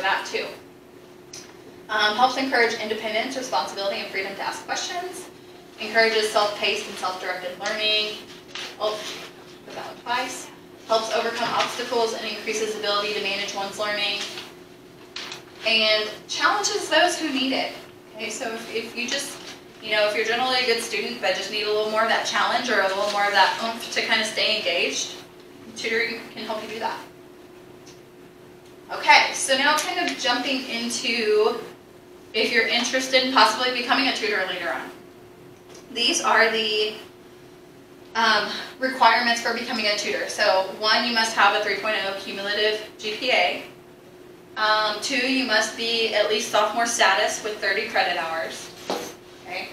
that too. Helps encourage independence, responsibility, and freedom to ask questions. Encourages self-paced and self-directed learning. Oh, put that one twice. Helps overcome obstacles and increases ability to manage one's learning. And challenges those who need it. Okay, so if you just, if you're generally a good student but just need a little more of that challenge or a little more of that oomph to kind of stay engaged, tutoring can help you do that. Okay, so now kind of jumping into if you're interested in possibly becoming a tutor later on. These are the requirements for becoming a tutor. So 1, you must have a 3.0 cumulative GPA. 2, you must be at least sophomore status with 30 credit hours. Okay.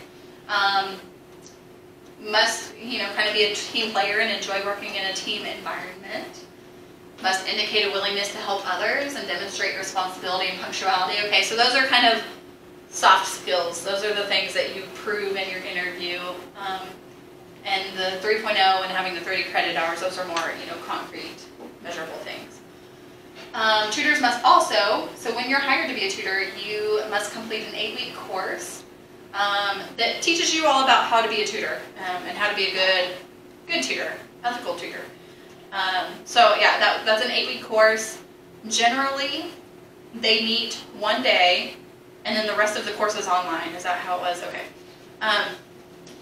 Must, kind of be a team player and enjoy working in a team environment. Must indicate a willingness to help others and demonstrate responsibility and punctuality. Okay, so those are kind of soft skills. Those are the things that you prove in your interview. And the 3.0 and having the 30 credit hours, those are more, concrete, measurable things. Tutors must also, so when you're hired to be a tutor, you must complete an 8-week course that teaches you all about how to be a tutor and how to be a good tutor, ethical tutor. So yeah, that's an 8-week course. Generally, they meet one day, and then the rest of the course is online. Is that how it was? Okay.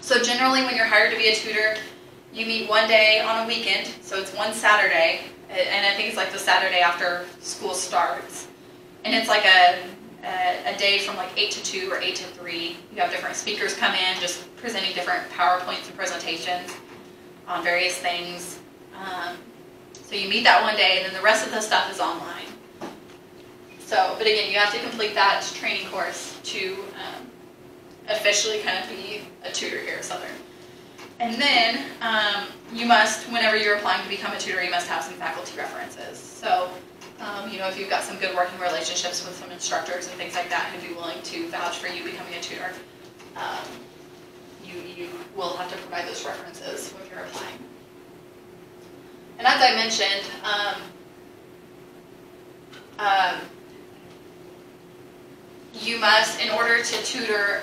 So generally, when you're hired to be a tutor, you meet one day on a weekend. So it's one Saturday, and I think it's like the Saturday after school starts. And it's like a day from like 8 to 2 or 8 to 3. You have different speakers come in, just presenting different PowerPoints and presentations on various things. So you meet that one day, and then the rest of the stuff is online. So, but again, you have to complete that training course to officially kind of be a tutor here at Southern. And then you must, whenever you're applying to become a tutor, you must have some faculty references. So, if you've got some good working relationships with some instructors and things like that who'd be willing to vouch for you becoming a tutor, you will have to provide those references when you're applying. And as I mentioned, you must, in order to tutor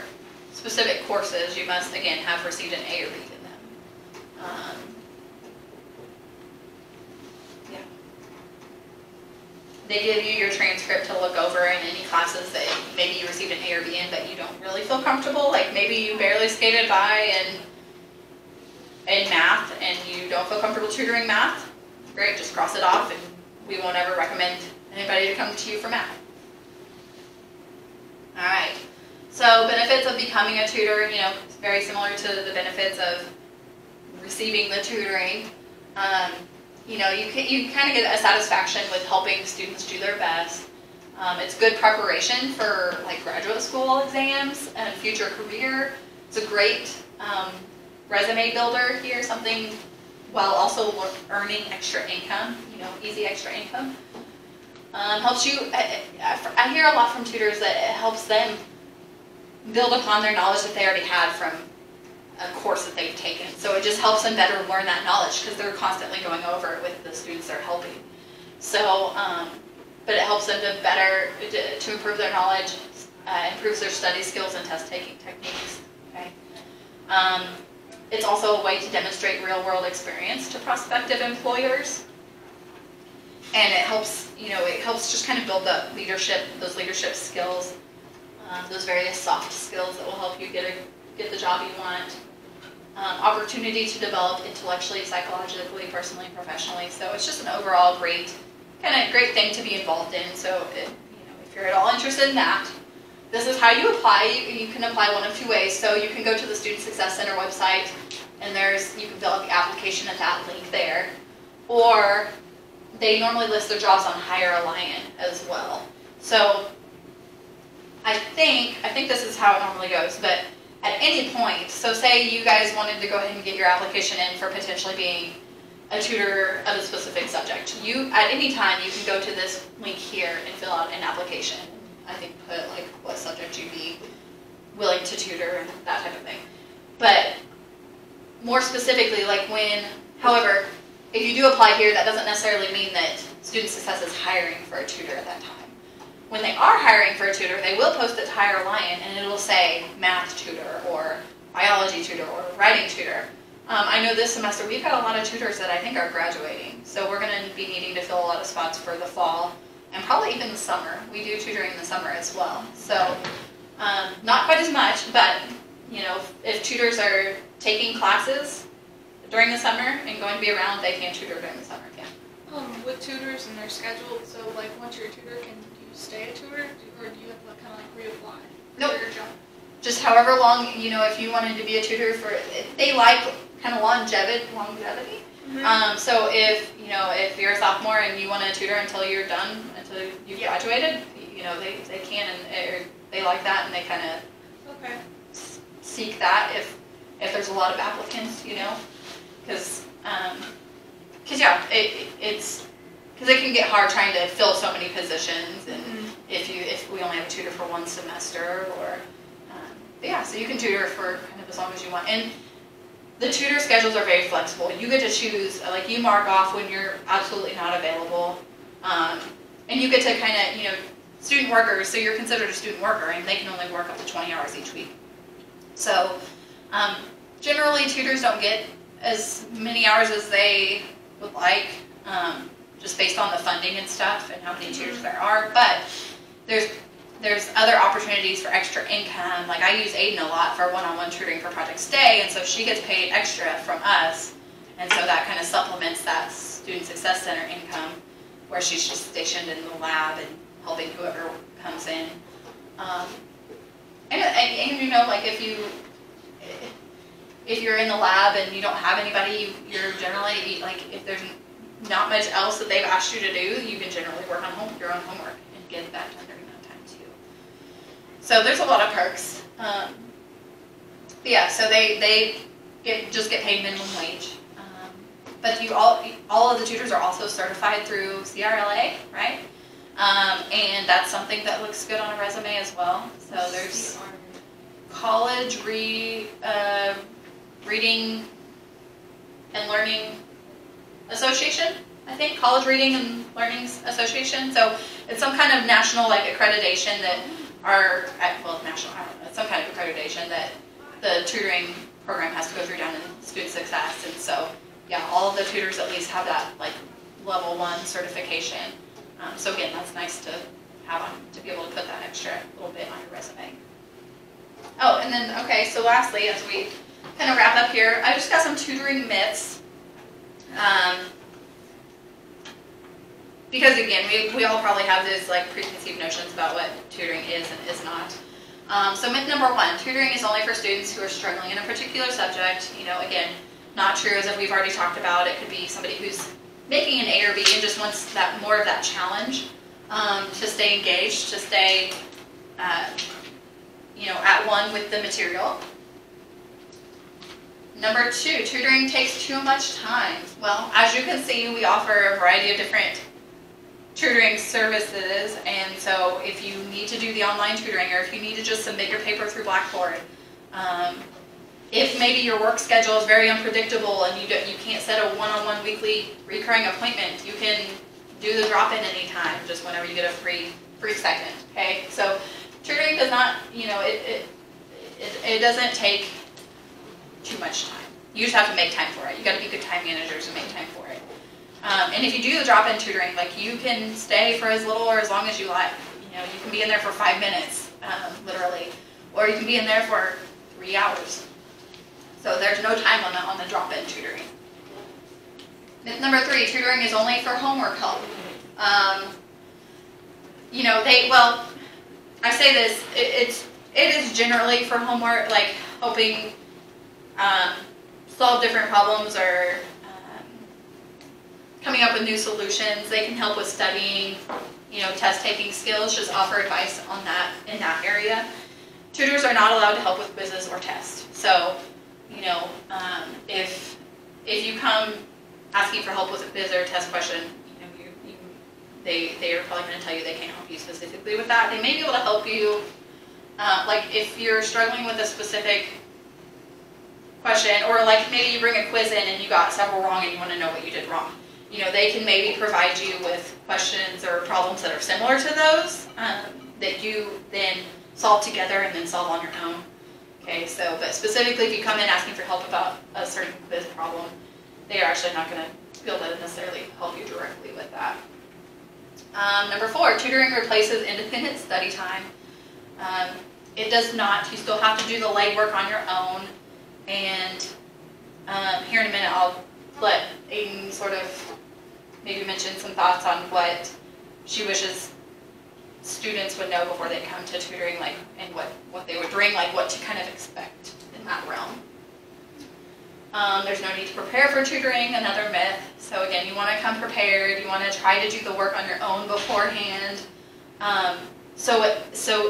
specific courses, you must, again, have received an A or B in them. Yeah. They give you your transcript to look over in any classes that maybe you received an A or B in, but you don't really feel comfortable. Like maybe you barely skated by in math and you don't feel comfortable tutoring math. Great, just cross it off, and we won't ever recommend anybody to come to you for math. All right. So benefits of becoming a tutor, it's very similar to the benefits of receiving the tutoring. You kind of get a satisfaction with helping students do their best. It's good preparation for like graduate school exams and future career. It's a great resume builder here, something while also earning extra income, easy extra income. Helps you, I hear a lot from tutors that it helps them build upon their knowledge that they already had from a course that they've taken. So it just helps them better learn that knowledge because they're constantly going over it with the students they're helping. So, but it helps them to improve their knowledge, improves their study skills and test-taking techniques. Okay. It's also a way to demonstrate real-world experience to prospective employers. And it helps, it helps just kind of build up those leadership skills, those various soft skills that will help you get the job you want. Opportunity to develop intellectually, psychologically, personally, and professionally. So it's just an overall great thing to be involved in. So if you're at all interested in that, this is how you apply. You can apply one of two ways. So you can go to the Student Success Center website, and you can fill out the application at that link there, or they normally list their jobs on Hire a Lion as well. So I think this is how it normally goes, but at any point, so say you guys wanted to go ahead and get your application in for potentially being a tutor of a specific subject, at any time you can go to this link here and fill out an application. I think put like what subject you'd be willing to tutor and that type of thing. But more specifically, however, if you do apply here, that doesn't necessarily mean that Student Success is hiring for a tutor at that time. when they are hiring for a tutor, they will post it to Hire Lion, and it'll say math tutor or biology tutor or writing tutor. I know this semester we've got a lot of tutors that I think are graduating, so we're going to be needing to fill a lot of spots for the fall and probably even the summer. We do tutoring in the summer as well, so not quite as much, but you know, if tutors are taking classes during the summer and going to be around, they can tutor during the summer. Yeah. With tutors and their schedule, so like once you're a tutor, can you stay a tutor, or do you have to kind of like reapply Nope. for your job? Just however long, you know, if you wanted to be a tutor for, they like kind of longevity. Mm-hmm. So if, you know, if you're a sophomore and you want to tutor until you're done, until you've graduated, you know, they can, and they like that, and they kind of Okay. seek that if there's a lot of applicants, you know, because yeah, it's because it can get hard trying to fill so many positions, and if we only have a tutor for one semester, or yeah, so you can tutor for kind of as long as you want. And the tutor schedules are very flexible. You get to choose, like you mark off when you're absolutely not available, and you get to kind of, you know, student workers, so you're considered a student worker, and they can only work up to 20 hours each week. So generally tutors don't get as many hours as they would like, just based on the funding and stuff and how many tutors there are, but there's other opportunities for extra income. Like I use Aiden a lot for one-on-one tutoring for Project Stay, and so she gets paid extra from us, and so that kind of supplements that Student Success Center income, where she's just stationed in the lab and helping whoever comes in. And you know, like if you're in the lab and you don't have anybody, you're generally, like, if there's not much else that they've asked you to do, you can generally work on your own homework and get that done during that time too. So there's a lot of perks. But yeah, so they just get paid minimum wage. But all of the tutors are also certified through CRLA, right? And that's something that looks good on a resume as well. So there's College Reading and Learning Association, I think, College Reading and Learning Association. So it's some kind of national, like, accreditation that national, I don't know, it's some kind of accreditation that the tutoring program has to go through down in Student Success. And so, yeah, all of the tutors at least have that, like, level 1 certification. So again, that's nice to have to be able to put that extra little bit on your resume. Oh, and then, okay, so lastly, as we kind of wrap up here, I just got some tutoring myths. Because again, we all probably have these like preconceived notions about what tutoring is and is not. So myth number 1, tutoring is only for students who are struggling in a particular subject. You know, again, not true, as if we've already talked about. It could be somebody who's making an A or B and just wants that more of that challenge, to stay engaged, to stay you know, at one with the material. Number 2, tutoring takes too much time. Well, as you can see, we offer a variety of different tutoring services, and so if you need to do the online tutoring, or if you need to just submit your paper through Blackboard, if maybe your work schedule is very unpredictable and you can't set a one-on-one weekly recurring appointment, you can do the drop-in anytime, just whenever you get a free second. Okay, so tutoring does not, you know, it doesn't take too much time. You just have to make time for it. You got to be good time managers and make time for it. And if you do the drop-in tutoring, like, you can stay for as little or as long as you like. You know, you can be in there for 5 minutes, literally, or you can be in there for 3 hours. So there's no time limit on the drop-in tutoring. Myth number 3, tutoring is only for homework help. You know, I say this, it is generally for homework, like helping solve different problems or coming up with new solutions. They can help with studying, you know, test-taking skills, just offer advice on that in that area. Tutors are not allowed to help with quizzes or tests. So, you know, if you come asking for help with a quiz or a test question, you know, they are probably going to tell you they can't help you specifically with that. They may be able to help you, like if you're struggling with a specific question, or like maybe you bring a quiz in and you got several wrong and you want to know what you did wrong. they can maybe provide you with questions or problems that are similar to those that you then solve together and then solve on your own. Okay, so, but specifically if you come in asking for help about a certain quiz problem, they are actually not going to be able to necessarily help you directly with that. Number 4, tutoring replaces independent study time. It does not. You still have to do the legwork on your own. And here in a minute, I'll let Aiden sort of maybe mention some thoughts on what she wishes students would know before they come to tutoring, like, and what they would bring, like what to kind of expect in that realm. There's no need to prepare for tutoring, another myth. So again, you want to come prepared. You want to try to do the work on your own beforehand. So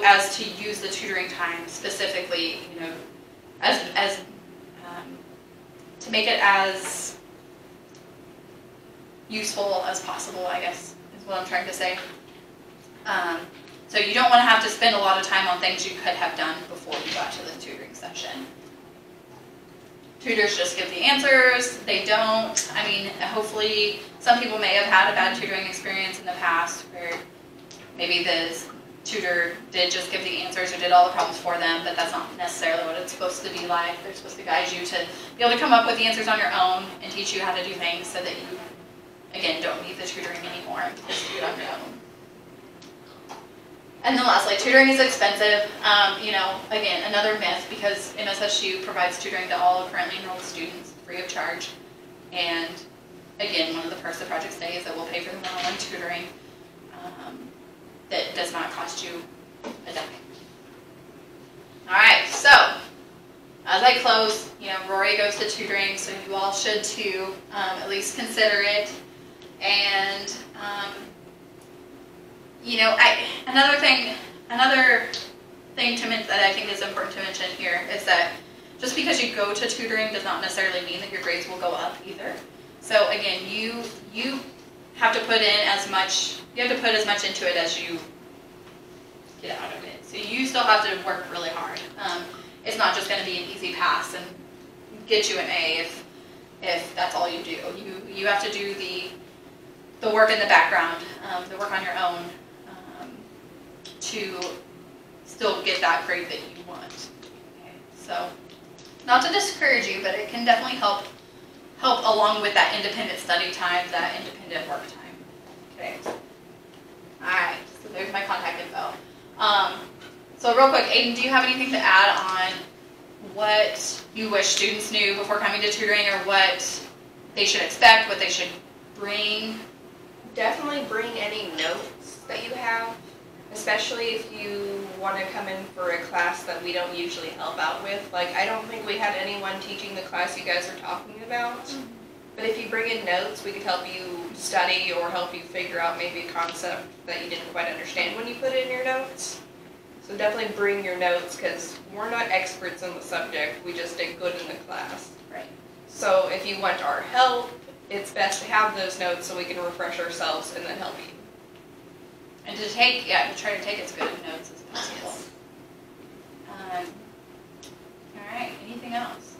as to use the tutoring time specifically, as to make it as useful as possible, I guess, is what I'm trying to say. So you don't want to have to spend a lot of time on things you could have done before you got to the tutoring session. Tutors just give the answers. They don't. I mean, hopefully some people may have had a bad tutoring experience in the past where maybe the tutor did just give the answers or did all the problems for them, but that's not necessarily what it's supposed to be like. They're supposed to guide you to be able to come up with the answers on your own and teach you how to do things so that you, again, don't need the tutoring anymore and just do it on your own. And then lastly, tutoring is expensive. Again, another myth, because MSSU provides tutoring to all currently enrolled students free of charge. And again, one of the perks of Project Stay is that we'll pay for the one-on-one tutoring that does not cost you a dime. All right, so as I close, Rory goes to tutoring, so you all should too, at least consider it. And another thing that I think is important to mention here is that just because you go to tutoring does not necessarily mean that your grades will go up either. So again, you have to put in as much. You have to put as much into it as you get out of it. So you still have to work really hard. It's not just going to be an easy pass and get you an A if that's all you do. You have to do the work in the background, the work on your own, to still get that grade that you want. Okay, so not to discourage you, but it can definitely help along with that independent study time, that independent work time. Okay. All right. So there's my contact info. So real quick, Aiden, do you have anything to add on what you wish students knew before coming to tutoring, or what they should expect, what they should bring? Definitely bring any notes that you have, especially if you want to come in for a class that we don't usually help out with. Like, I don't think we had anyone teaching the class you guys are talking about. Mm-hmm. But if you bring in notes, we could help you study or help you figure out maybe a concept that you didn't quite understand when you put it in your notes. So definitely bring your notes, because we're not experts in the subject. We just did good in the class. Right. So if you want our help, it's best to have those notes so we can refresh ourselves and then help you. And to try to take as good of notes as possible. Yes. All right, anything else?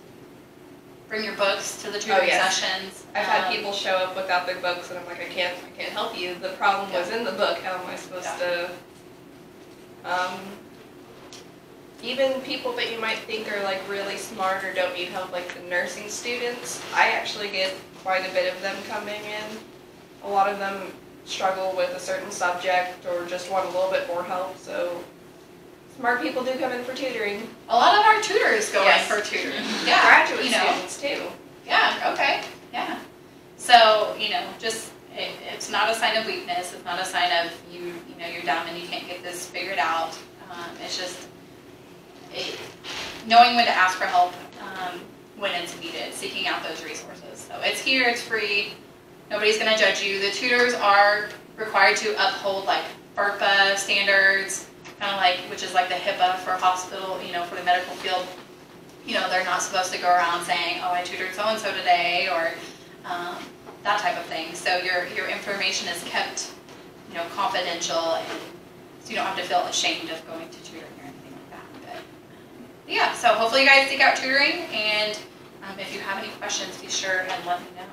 Bring your books to the tutoring sessions. I've had people show up without their books and I'm like, I can't help you. The problem was in the book. How am I supposed to? Even people that you might think are like really smart or don't need help, like the nursing students, I actually get quite a bit of them coming in. A lot of them struggle with a certain subject or just want a little bit more help, so smart people do come in for tutoring. A lot of our tutors go in for tutoring. Yeah, graduate students too. Yeah, okay, yeah. So, just, it's not a sign of weakness, it's not a sign of you're dumb and you can't get this figured out. It's just knowing when to ask for help when it's needed, seeking out those resources. So it's here, it's free, nobody's going to judge you. The tutors are required to uphold like FERPA standards, kind of like, which is like the HIPAA for hospital, for the medical field. They're not supposed to go around saying, oh, I tutored so-and-so today, or that type of thing. So your information is kept, confidential, and so you don't have to feel ashamed of going to tutoring or anything like that. But yeah, so hopefully you guys seek out tutoring, and if you have any questions, be sure and let me know.